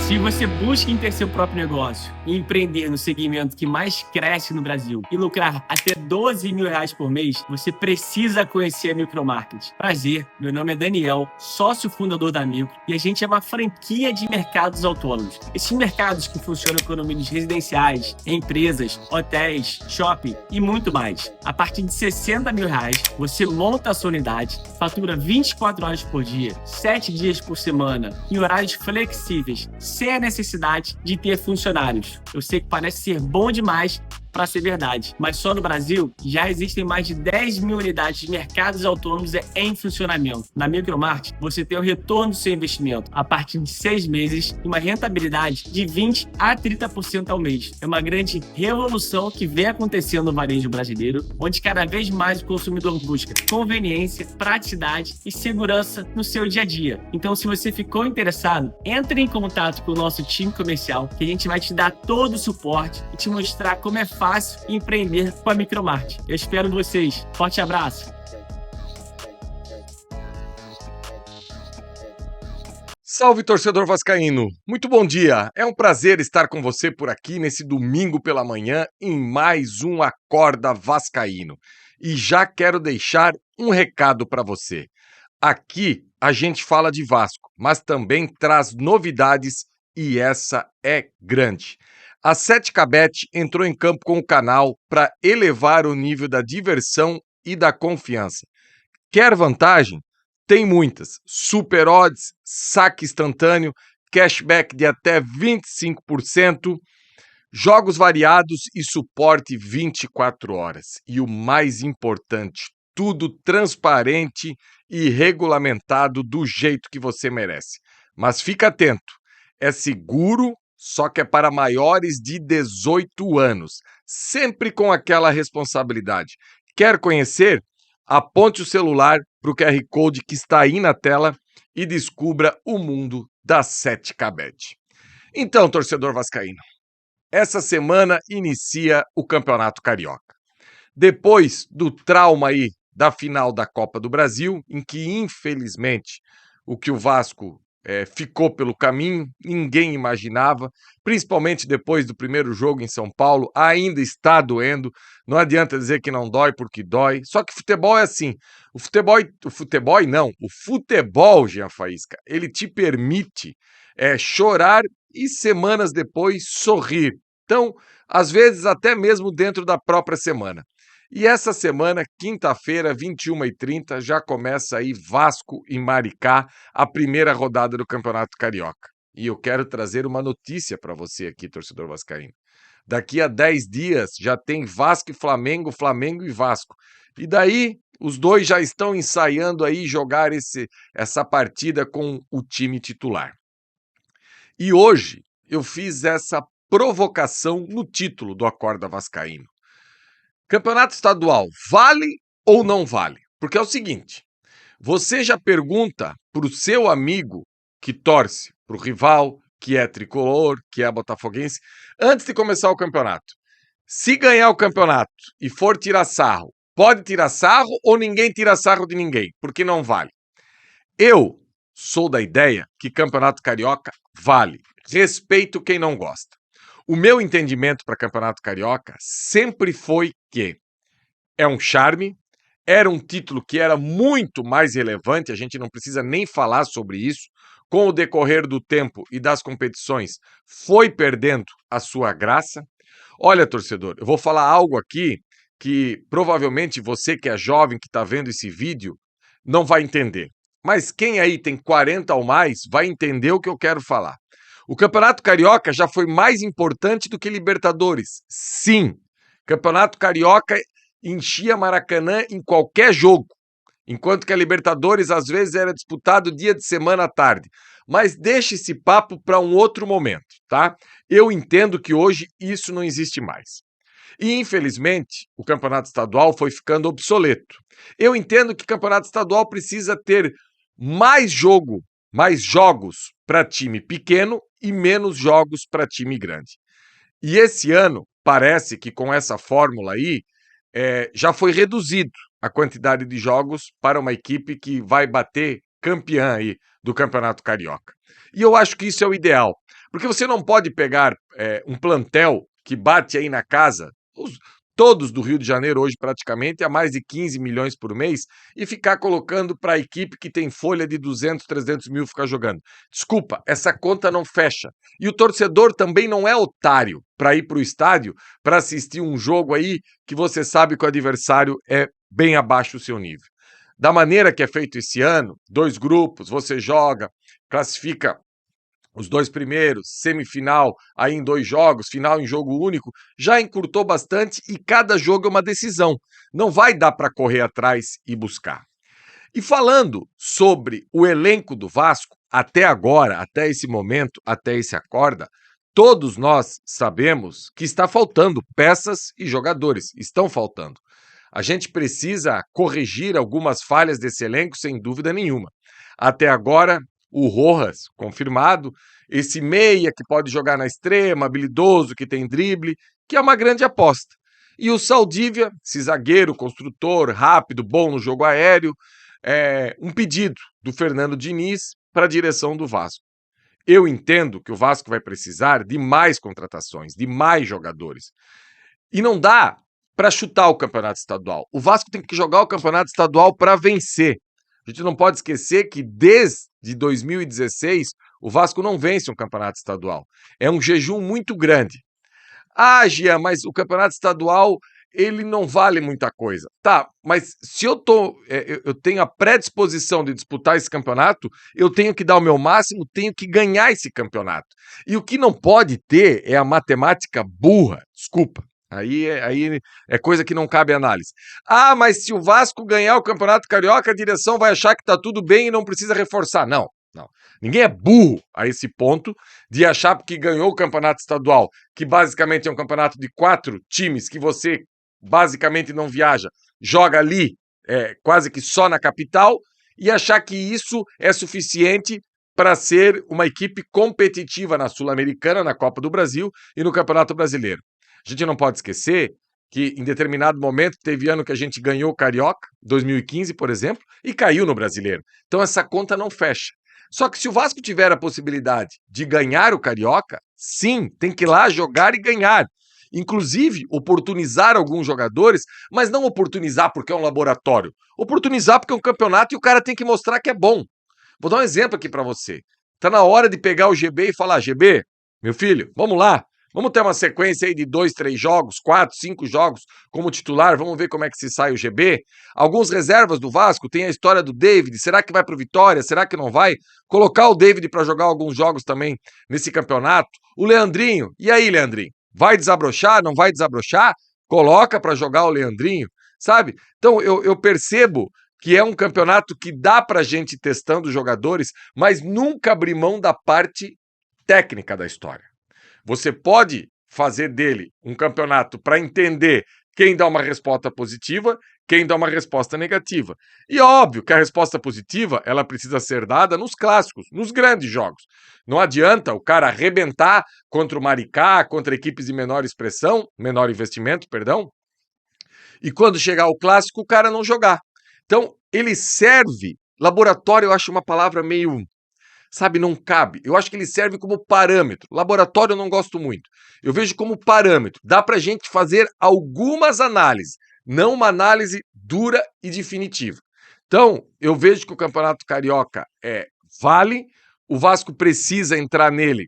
Se você busca em ter seu próprio negócio e empreender no segmento que mais cresce no Brasil e lucrar até R$ 12.000 por mês, você precisa conhecer a Micromarket. Prazer, meu nome é Daniel, sócio fundador da Micro, e a gente é uma franquia de mercados autônomos. Esses mercados que funcionam com condomínios residenciais, empresas, hotéis, shopping e muito mais. A partir de R$ 60.000, você monta a sua unidade, fatura 24 horas por dia, 7 dias por semana, em horários flexíveis, sem a necessidade de ter funcionários. Eu sei que parece ser bom demais para ser verdade, mas só no Brasil já existem mais de 10.000 unidades de mercados autônomos em funcionamento. Na Micromarket, você tem o retorno do seu investimento a partir de 6 meses e uma rentabilidade de 20% a 30% ao mês. É uma grande revolução que vem acontecendo no varejo brasileiro, onde cada vez mais o consumidor busca conveniência, praticidade e segurança no seu dia a dia. Então, se você ficou interessado, entre em contato com o nosso time comercial, que a gente vai te dar todo o suporte e te mostrar como é fácil empreender com a Micromarket. Eu espero vocês. Forte abraço. Salve, torcedor vascaíno! Muito bom dia! É um prazer estar com você por aqui nesse domingo pela manhã em mais um Acorda Vascaíno. E já quero deixar um recado para você. Aqui a gente fala de Vasco, mas também traz novidades e essa é grande. A 7KB entrou em campo com o canal para elevar o nível da diversão e da confiança. Quer vantagem? Tem muitas. Super odds, saque instantâneo, cashback de até 25%, jogos variados e suporte 24 horas. E o mais importante, tudo transparente e regulamentado do jeito que você merece. Mas fica atento, é seguro, só que é para maiores de 18 anos, sempre com aquela responsabilidade. Quer conhecer? Aponte o celular para o QR Code que está aí na tela e descubra o mundo da 7KB. Então, torcedor vascaíno, essa semana inicia o Campeonato Carioca. Depois do trauma aí da final da Copa do Brasil, em que, infelizmente, o que o Vasco ficou pelo caminho, ninguém imaginava, principalmente depois do primeiro jogo em São Paulo, ainda está doendo, não adianta dizer que não dói porque dói, só que futebol é assim, o futebol, Jean Faísca, ele te permite chorar e semanas depois sorrir, então, às vezes até mesmo dentro da própria semana. E essa semana, quinta-feira, 21h30, já começa aí Vasco e Maricá, a primeira rodada do Campeonato Carioca. E eu quero trazer uma notícia para você aqui, torcedor vascaíno. Daqui a 10 dias já tem Vasco e Flamengo, Flamengo e Vasco. E daí os dois já estão ensaiando aí jogar essa partida com o time titular. E hoje eu fiz essa provocação no título do Acorda Vascaíno. Campeonato estadual, vale ou não vale? Porque é o seguinte, você já pergunta para o seu amigo que torce para o rival, que é tricolor, que é botafoguense, antes de começar o campeonato. Se ganhar o campeonato e for tirar sarro, pode tirar sarro ou ninguém tira sarro de ninguém? Porque não vale. Eu sou da ideia que campeonato carioca vale. Respeito quem não gosta. O meu entendimento para Campeonato Carioca sempre foi que é um charme, era um título que era muito mais relevante, a gente não precisa nem falar sobre isso, com o decorrer do tempo e das competições, foi perdendo a sua graça. Olha, torcedor, eu vou falar algo aqui que provavelmente você que é jovem, que está vendo esse vídeo, não vai entender. Mas quem aí tem 40 ou mais vai entender o que eu quero falar. O Campeonato Carioca já foi mais importante do que Libertadores. Sim, Campeonato Carioca enchia Maracanã em qualquer jogo, enquanto que a Libertadores às vezes era disputado dia de semana à tarde. Mas deixa esse papo para um outro momento, tá? Eu entendo que hoje isso não existe mais. E, infelizmente, o Campeonato Estadual foi ficando obsoleto. Eu entendo que o Campeonato Estadual precisa ter mais jogos para time pequeno e menos jogos para time grande. E esse ano, parece que com essa fórmula aí, já foi reduzido a quantidade de jogos para uma equipe que vai bater campeã aí do Campeonato Carioca. E eu acho que isso é o ideal, porque você não pode pegar um plantel que bate aí na casa, todos do Rio de Janeiro hoje praticamente, a mais de 15 milhões por mês, e ficar colocando para a equipe que tem folha de 200, 300 mil ficar jogando. Desculpa, essa conta não fecha. E o torcedor também não é otário para ir para o estádio para assistir um jogo aí que você sabe que o adversário é bem abaixo do seu nível. Da maneira que é feito esse ano, 2 grupos, você joga, classifica os 2 primeiros, semifinal aí em 2 jogos, final em jogo único, já encurtou bastante e cada jogo é uma decisão. Não vai dar para correr atrás e buscar. E falando sobre o elenco do Vasco, até agora, até esse momento, até esse acorda, todos nós sabemos que está faltando peças e jogadores, estão faltando. A gente precisa corrigir algumas falhas desse elenco, sem dúvida nenhuma. Até agora, o Rojas, confirmado, esse meia que pode jogar na extrema, habilidoso, que tem drible, que é uma grande aposta. E o Saldívia, esse zagueiro, construtor, rápido, bom no jogo aéreo, um pedido do Fernando Diniz para a direção do Vasco. Eu entendo que o Vasco vai precisar de mais contratações, de mais jogadores. E não dá para chutar o campeonato estadual. O Vasco tem que jogar o campeonato estadual para vencer. A gente não pode esquecer que desde 2016 o Vasco não vence um campeonato estadual. É um jejum muito grande. Ah, Gia, mas o campeonato estadual ele não vale muita coisa. Tá, mas se eu tenho a predisposição de disputar esse campeonato, eu tenho que dar o meu máximo, tenho que ganhar esse campeonato. E o que não pode ter é a matemática burra, desculpa. Aí é coisa que não cabe análise. Ah, mas se o Vasco ganhar o Campeonato Carioca, a direção vai achar que tá tudo bem e não precisa reforçar. Não, não. Ninguém é burro a esse ponto de achar que ganhou o Campeonato Estadual, que basicamente é um campeonato de 4 times que você basicamente não viaja, joga ali quase que só na capital, e achar que isso é suficiente para ser uma equipe competitiva na Sul-Americana, na Copa do Brasil e no Campeonato Brasileiro. A gente não pode esquecer que em determinado momento teve ano que a gente ganhou o Carioca, 2015, por exemplo, e caiu no Brasileiro. Então essa conta não fecha. Só que se o Vasco tiver a possibilidade de ganhar o Carioca, sim, tem que ir lá jogar e ganhar. Inclusive, oportunizar alguns jogadores, mas não oportunizar porque é um laboratório. Oportunizar porque é um campeonato e o cara tem que mostrar que é bom. Vou dar um exemplo aqui para você. Tá na hora de pegar o GB e falar, GB, meu filho, vamos lá. Vamos ter uma sequência aí de 2, 3 jogos, 4, 5 jogos como titular, vamos ver como é que se sai o GB. Alguns reservas do Vasco, tem a história do David, será que vai pro Vitória, será que não vai? Colocar o David para jogar alguns jogos também nesse campeonato. O Leandrinho, e aí, Leandrinho? Vai desabrochar, não vai desabrochar? Coloca para jogar o Leandrinho, sabe? Então eu percebo que é um campeonato que dá pra gente ir testando jogadores, mas nunca abrir mão da parte técnica da história. Você pode fazer dele um campeonato para entender quem dá uma resposta positiva, quem dá uma resposta negativa. E óbvio que a resposta positiva, ela precisa ser dada nos clássicos, nos grandes jogos. Não adianta o cara arrebentar contra o Maricá, contra equipes de menor expressão, menor investimento, perdão, e quando chegar o clássico, o cara não jogar. Então, ele serve, laboratório eu acho uma palavra meio, sabe, não cabe. Eu acho que ele serve como parâmetro. Laboratório eu não gosto muito. Eu vejo como parâmetro. Dá pra gente fazer algumas análises, não uma análise dura e definitiva. Então, eu vejo que o Campeonato Carioca vale, o Vasco precisa entrar nele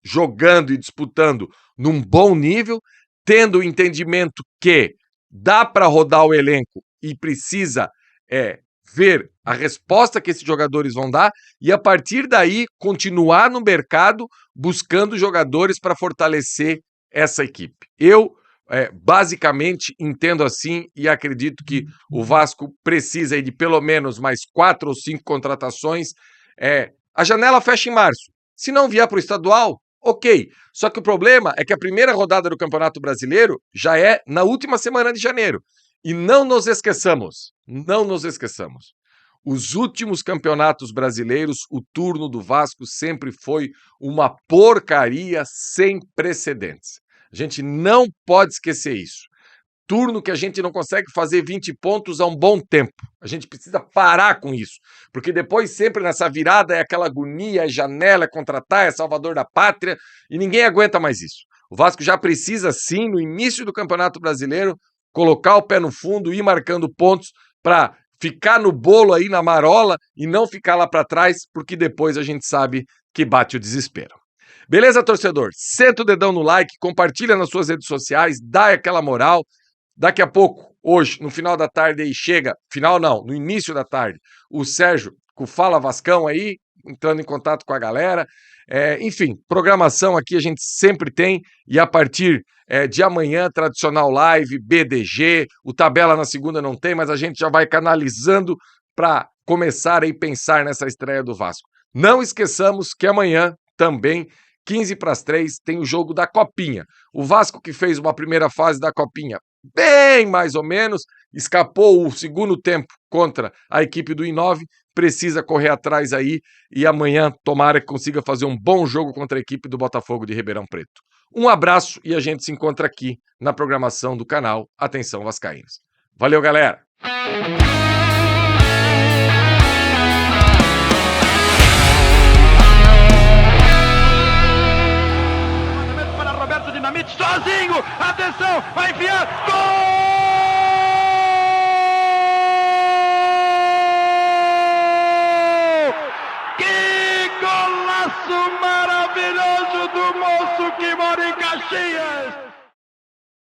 jogando e disputando num bom nível, tendo o entendimento que dá para rodar o elenco e precisa ver a resposta que esses jogadores vão dar e, a partir daí, continuar no mercado buscando jogadores para fortalecer essa equipe. Eu, basicamente, entendo assim e acredito que o Vasco precisa aí de pelo menos mais 4 ou 5 contratações. A janela fecha em março. Se não vier para o estadual, ok. Só que o problema é que a primeira rodada do Campeonato Brasileiro já é na última semana de janeiro. E não nos esqueçamos, os últimos campeonatos brasileiros, o turno do Vasco sempre foi uma porcaria sem precedentes. A gente não pode esquecer isso. turno que a gente não consegue fazer 20 pontos há um bom tempo. A gente precisa parar com isso, porque depois sempre nessa virada é aquela agonia, é janela, é contratar, é salvador da pátria, e ninguém aguenta mais isso. O Vasco já precisa sim, no início do Campeonato Brasileiro, colocar o pé no fundo, ir marcando pontos para ficar no bolo aí, na marola, e não ficar lá para trás, porque depois a gente sabe que bate o desespero. Beleza, torcedor? Senta o dedão no like, compartilha nas suas redes sociais, dá aquela moral. Daqui a pouco, hoje, no final da tarde aí chega, final não, no início da tarde, o Sérgio com o Fala Vascão aí, entrando em contato com a galera. Enfim, programação aqui a gente sempre tem, e a partir de amanhã, tradicional live, BDG, o Tabela na segunda não tem, mas a gente já vai canalizando para começar a pensar nessa estreia do Vasco. Não esqueçamos que amanhã também 15:45 tem o jogo da Copinha. O Vasco, que fez uma primeira fase da Copinha bem mais ou menos, escapou o segundo tempo contra a equipe do I9, precisa correr atrás aí, e amanhã tomara que consiga fazer um bom jogo contra a equipe do Botafogo de Ribeirão Preto. Um abraço e a gente se encontra aqui na programação do canal Atenção Vascaínos. Valeu, galera! Sozinho, atenção, vai enfiar, gol! Que golaço maravilhoso do moço que mora em Caxias!